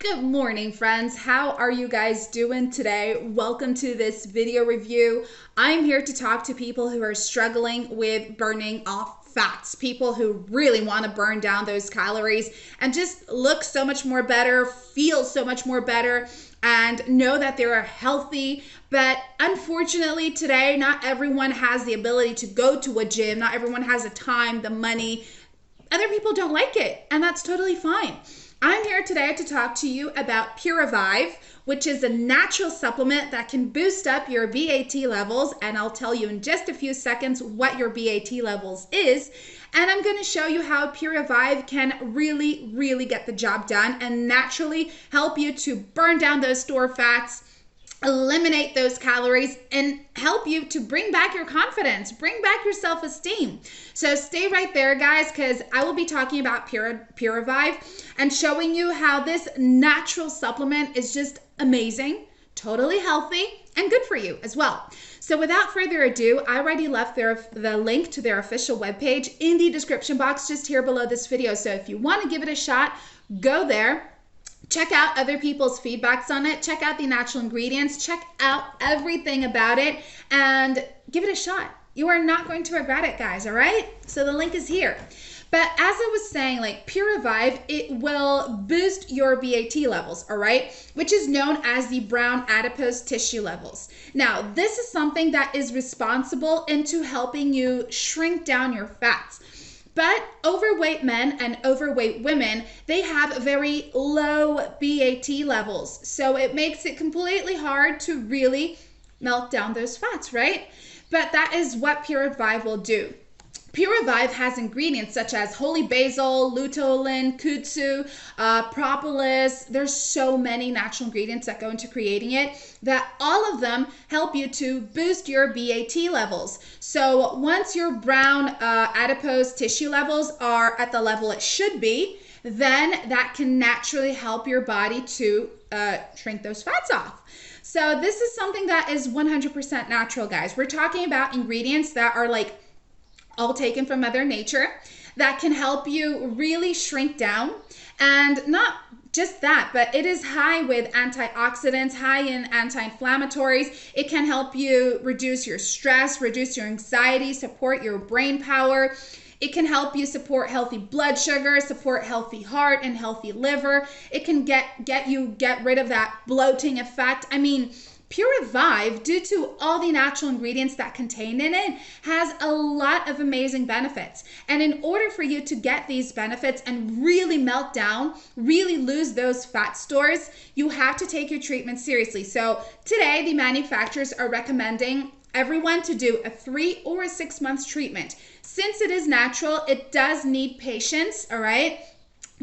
Good morning, friends. How are you guys doing today? Welcome to this video review. I'm here to talk to people who are struggling with burning off fats, people who really want to burn down those calories and just look so much more better, feel so much more better, and know that they are healthy. But unfortunately today, not everyone has the ability to go to a gym. Not everyone has the time, the money. Other people don't like it, and that's totally fine. I'm here today to talk to you about Puravive, which is a natural supplement that can boost up your BAT levels, and I'll tell you in just a few seconds what your BAT levels is. And I'm going to show you how Puravive can really get the job done and naturally help you to burn down those stored fats, eliminate those calories, and help you to bring back your confidence, bring back your self-esteem. So stay right there, guys, because I will be talking about Puravive and showing you how this natural supplement is just amazing, totally healthy, and good for you as well. So without further ado, I already left the link to their official webpage in the description box just here below this video. So if you want to give it a shot, go there. Check out other people's feedbacks on it. Check out the natural ingredients. Check out everything about it and give it a shot. You are not going to regret it, guys, all right? So the link is here. But as I was saying, like Puravive, it will boost your BAT levels, all right? Which is known as the brown adipose tissue levels. Now, this is something that is responsible into helping you shrink down your fats. But overweight men and overweight women, they have very low BAT levels. So it makes it completely hard to really melt down those fats, right? But that is what Puravive will do. Puravive has ingredients such as holy basil, luteolin, kudzu, propolis. There's so many natural ingredients that go into creating it that all of them help you to boost your BAT levels. So once your brown adipose tissue levels are at the level it should be, then that can naturally help your body to shrink those fats off. So this is something that is 100% natural, guys. We're talking about ingredients that are like all taken from Mother Nature that can help you really shrink down. And not just that, but it is high with antioxidants, high in anti-inflammatories. It can help you reduce your stress, reduce your anxiety, support your brain power. It can help you support healthy blood sugar, support healthy heart and healthy liver. It can get rid of that bloating effect. I mean, Puravive, due to all the natural ingredients that contain in it, has a lot of amazing benefits. And in order for you to get these benefits and really melt down, really lose those fat stores, you have to take your treatment seriously. So today, the manufacturers are recommending everyone to do a 3 or a 6 months treatment. Since it is natural, it does need patience, all right?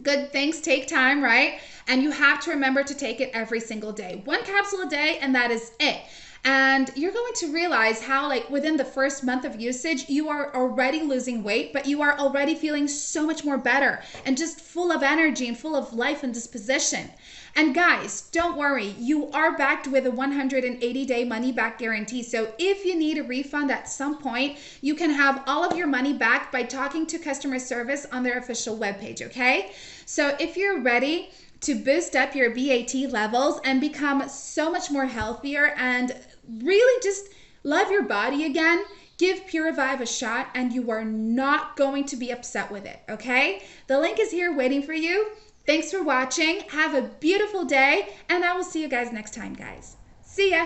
Good things take time, right? And you have to remember to take it every single day. 1 capsule a day, and that is it. And you're going to realize how, like, within the first month of usage, you are already losing weight, but you are already feeling so much more better and just full of energy and full of life and disposition. And guys, don't worry, you are backed with a 180-day money-back guarantee. So if you need a refund at some point, you can have all of your money back by talking to customer service on their official webpage, okay? So if you're ready to boost up your BAT levels and become so much more healthier and really just love your body again, give Puravive a shot and you are not going to be upset with it, okay? The link is here waiting for you. Thanks for watching. Have a beautiful day, and I will see you guys next time, guys. See ya.